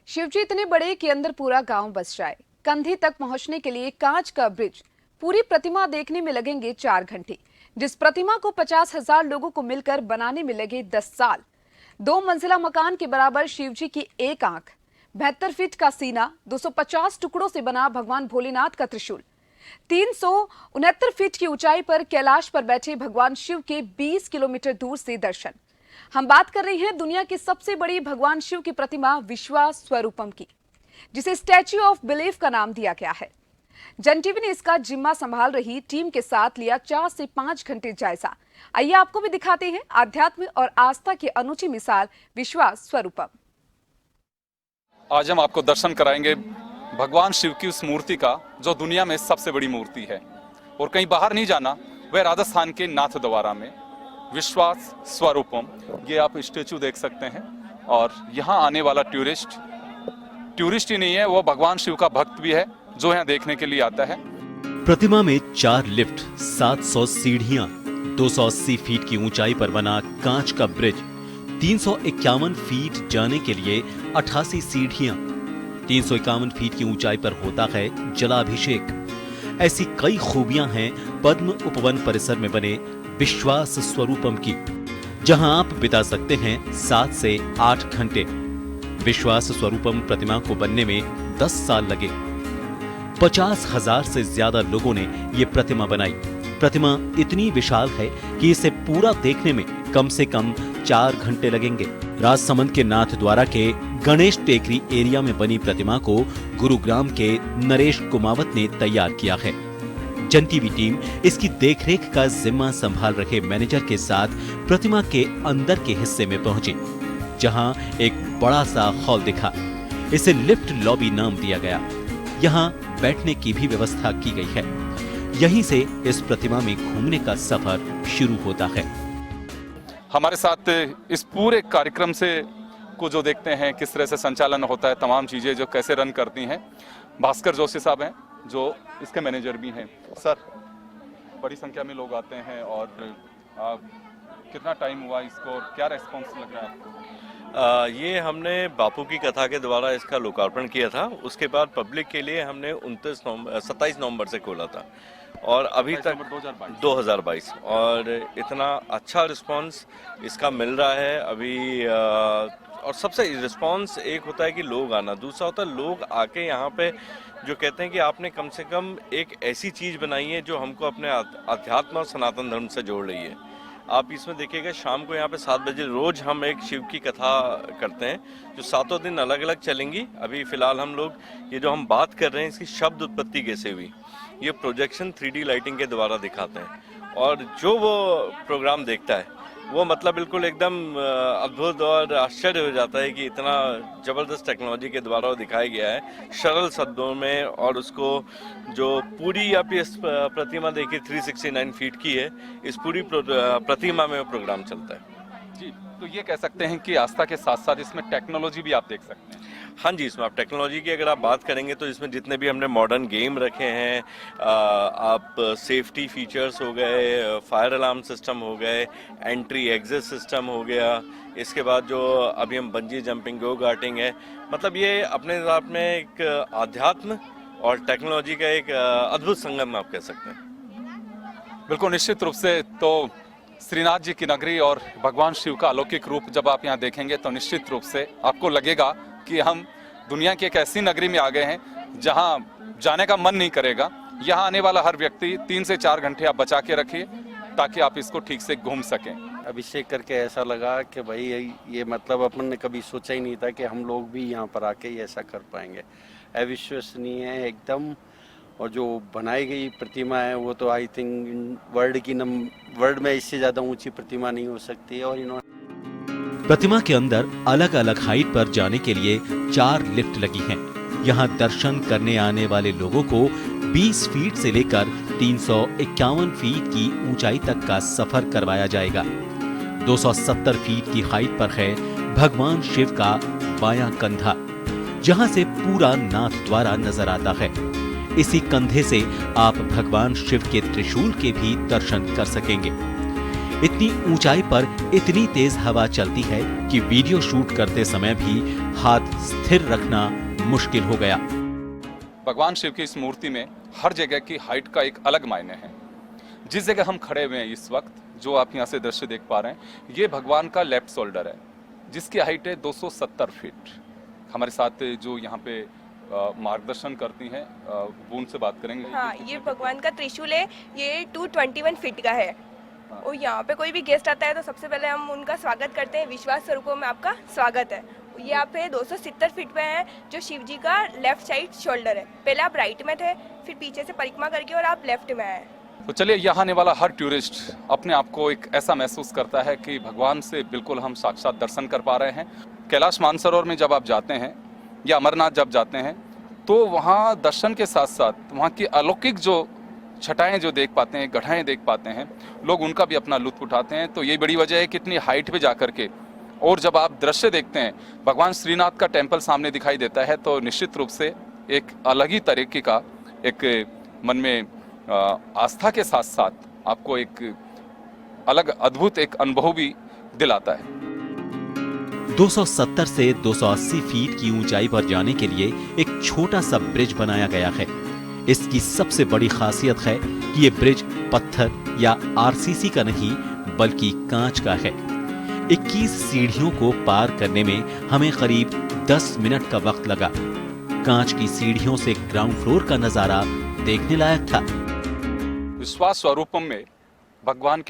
शिवजी इतने बड़े कि अंदर पूरा गांव बस जाए। कंधे तक पहुंचने के लिए कांच का ब्रिज, पूरी प्रतिमा देखने में लगेंगे 4 घंटे। जिस प्रतिमा को 50,000 लोगों को मिलकर बनाने में लगे 10 साल। 2 मंजिला मकान के बराबर शिवजी की एक आंख, 72 फीट का सीना, 250 टुकड़ों से बना भगवान भोलेनाथ का त्रिशूल, 369 फीट की ऊंचाई पर कैलाश पर बैठे भगवान शिव के 20 किलोमीटर दूर से दर्शन। हम बात कर रहे हैं दुनिया की सबसे बड़ी भगवान शिव की प्रतिमा विश्वास स्वरूपम की, जिसे स्टैच्यू ऑफ बिलीफ का नाम दिया गया है। जन टीवी ने इसका जिम्मा संभाल रही टीम के साथ लिया 4 से 5 घंटे जायजा। आइए आपको भी दिखाते हैं आध्यात्म और आस्था की अनूठी मिसाल विश्वास स्वरूपम। आज हम आपको दर्शन कराएंगे भगवान शिव की उस मूर्ति का जो दुनिया में सबसे बड़ी मूर्ति है और कहीं बाहर नहीं जाना। वह राजस्थान के नाथद्वारा में विश्वास स्वरूपम, ये आप स्टेचू देख सकते हैं। और यहाँ आने वाला टूरिस्ट ही नहीं है, वो भगवान शिव का भक्त भी है जो यहाँ देखने के लिए आता है। प्रतिमा में 4 लिफ्ट, 700 सीढ़ियां, 280 फीट की ऊंचाई पर बना कांच का ब्रिज, 351 फीट जाने के लिए 88 सीढ़ियां, 351 फीट की ऊंचाई पर होता है जलाभिषेक। ऐसी कई खूबियां हैं पद्म उपवन परिसर में बने विश्वास स्वरूपम की, जहां आप बिता सकते हैं 7 से 8 घंटे। विश्वास स्वरूपम प्रतिमा को बनने में 10 साल लगे। 50,000 से ज्यादा लोगों ने ये प्रतिमा बनाई। प्रतिमा इतनी विशाल है कि इसे पूरा देखने में कम से कम 4 घंटे लगेंगे। राजसमंद के नाथद्वारा के गणेश टेकरी एरिया में बनी प्रतिमा को गुरुग्राम के नरेश कुमावत ने तैयार किया है। जन टीवी टीम इसकी देखरेख का जिम्मा संभाल रहे मैनेजर के साथ प्रतिमा के अंदर के हिस्से में पहुंची, जहां एक बड़ा सा हॉल दिखा। इसे लिफ्ट लॉबी नाम दिया गया। यहाँ बैठने की भी व्यवस्था की गई है। यहीं से इस प्रतिमा में घूमने का सफर शुरू होता है। हमारे साथ इस पूरे कार्यक्रम से को जो देखते हैं किस तरह से संचालन होता है, तमाम चीजें जो कैसे रन करती हैं, भास्कर जोशी साहब हैं जो इसके मैनेजर भी हैं। सर, बड़ी संख्या में लोग आते हैं और कितना टाइम हुआ इसको और क्या रेस्पॉन्स लग रहा है आपको? ये हमने बापू की कथा के द्वारा इसका लोकार्पण किया था। उसके बाद पब्लिक के लिए हमने 27 नवंबर से खोला था और अभी तक 2022 और इतना अच्छा रिस्पांस इसका मिल रहा है अभी। और सबसे रिस्पांस एक होता है कि लोग आना, दूसरा होता है लोग आके यहाँ पे जो कहते हैं कि आपने कम से कम एक ऐसी चीज़ बनाई है जो हमको अपने अध्यात्म और सनातन धर्म से जोड़ रही है। आप इसमें देखिएगा शाम को यहाँ पे 7 बजे रोज हम एक शिव की कथा करते हैं जो 7 दिन अलग अलग चलेंगी। अभी फिलहाल हम लोग ये जो हम बात कर रहे हैं इसकी शब्द उत्पत्ति कैसे हुई, ये प्रोजेक्शन 3D लाइटिंग के द्वारा दिखाते हैं। और जो वो प्रोग्राम देखता है वो मतलब बिल्कुल एकदम अद्भुत और आश्चर्य हो जाता है कि इतना ज़बरदस्त टेक्नोलॉजी के द्वारा वो दिखाया गया है सरल शब्दों में। और उसको जो पूरी आप इस प्रतिमा देखिए 369 फीट की है, इस पूरी प्रतिमा में वो प्रोग्राम चलता है। जी, तो ये कह सकते हैं कि आस्था के साथ साथ इसमें टेक्नोलॉजी भी आप देख सकते हैं। हाँ जी, इसमें आप टेक्नोलॉजी की अगर आप बात करेंगे तो इसमें जितने भी हमने मॉडर्न गेम रखे हैं, आप सेफ्टी फीचर्स हो गए, फायर अलार्म सिस्टम हो गए, एंट्री एग्जिट सिस्टम हो गया, इसके बाद जो अभी हम बंजी जंपिंग, गो गार्टिंग है, मतलब ये अपने आप में एक आध्यात्म और टेक्नोलॉजी का एक अद्भुत संगम आप कह सकते हैं। बिल्कुल, निश्चित रूप से। तो श्रीनाथ जी की नगरी और भगवान शिव का अलौकिक रूप जब आप यहाँ देखेंगे तो निश्चित रूप से आपको लगेगा कि हम दुनिया की एक ऐसी नगरी में आ गए हैं जहाँ जाने का मन नहीं करेगा। यहाँ आने वाला हर व्यक्ति 3 से 4 घंटे आप बचा के रखिए ताकि आप इसको ठीक से घूम सकें। अभिषेक करके ऐसा लगा कि भाई ये मतलब अपन ने कभी सोचा ही नहीं था कि हम लोग भी यहाँ पर आके ये ऐसा कर पाएंगे। अविश्वसनीय है एकदम। और जो बनाई गई प्रतिमा है वो तो आई थिंक वर्ल्ड में इससे ज्यादा ऊंची प्रतिमा नहीं हो सकती है। और इन्होंने प्रतिमा के अंदर अलग अलग हाइट पर जाने के लिए 4 लिफ्ट लगी हैं। यहाँ दर्शन करने आने वाले लोगों को 20 फीट से लेकर 351 फीट की ऊंचाई तक का सफर करवाया जाएगा। 270 फीट की हाइट पर है भगवान शिव का बायां कंधा, जहां से पूरा नाथद्वारा नजर आता है। इसी कंधे से आप भगवान शिव के त्रिशूल के भी दर्शन कर सकेंगे। इतनी ऊंचाई पर इतनी तेज हवा चलती है कि वीडियो शूट करते समय भी हाथ स्थिर रखना मुश्किल हो गया। भगवान शिव की इस मूर्ति में हर जगह की हाइट का एक अलग मायने है। जिस जगह हम खड़े हुए हैं इस वक्त, जो आप यहाँ से दृश्य देख पा रहे हैं, ये भगवान का लेफ्ट शोल्डर है, जिसकी हाइट है 270 फीट। हमारे साथ जो यहाँ पे मार्गदर्शन करती हैं, वो उनसे बात करेंगे। हाँ, ये भगवान का त्रिशूल है, ये 221 फीट का है। और यहाँ पे कोई भी गेस्ट आता है तो सबसे पहले हम उनका स्वागत करते हैं, विश्वास स्वरूपों में आपका स्वागत है। ये आप 270 फीट पे हैं, जो शिव जी का लेफ्ट साइड शोल्डर है। पहले आप राइट में थे, फिर पीछे से परिक्रमा करके और आप लेफ्ट में आए। तो चलिए, यहाँ आने वाला हर टूरिस्ट अपने आप को एक ऐसा महसूस करता है कि भगवान से बिल्कुल हम साक्षात दर्शन कर पा रहे हैं। कैलाश मानसरोवर में जब आप जाते हैं या अमरनाथ जब जाते हैं, तो वहाँ दर्शन के साथ साथ वहाँ की अलौकिक जो छटाएं जो देख पाते हैं, गढ़ाएं देख पाते हैं, लोग उनका भी अपना लुत्फ उठाते हैं। तो यही बड़ी वजह है कि इतनी हाइट पे जा करके, और जब आप दृश्य देखते हैं, भगवान श्रीनाथ का टेम्पल सामने दिखाई देता है, तो निश्चित रूप से एक अलग ही तरीके का एक मन में आस्था के साथ साथ आपको एक अलग अद्भुत एक अनुभव भी दिलाता है। 270 से 280 फीट की ऊंचाई पर जाने के लिए एक छोटा सा ब्रिज बनाया गया है। इसकी सबसे बड़ी खासियत है कि ये ब्रिज पत्थर या आरसीसी का नहीं बल्कि कांच का है। 21 सीढ़ियों को पार करने में हमें करीब 10 मिनट का वक्त लगा। कांच की सीढ़ियों से ग्राउंड फ्लोर का नजारा देखने लायक था। विश्वास स्वरूपम में भगवान के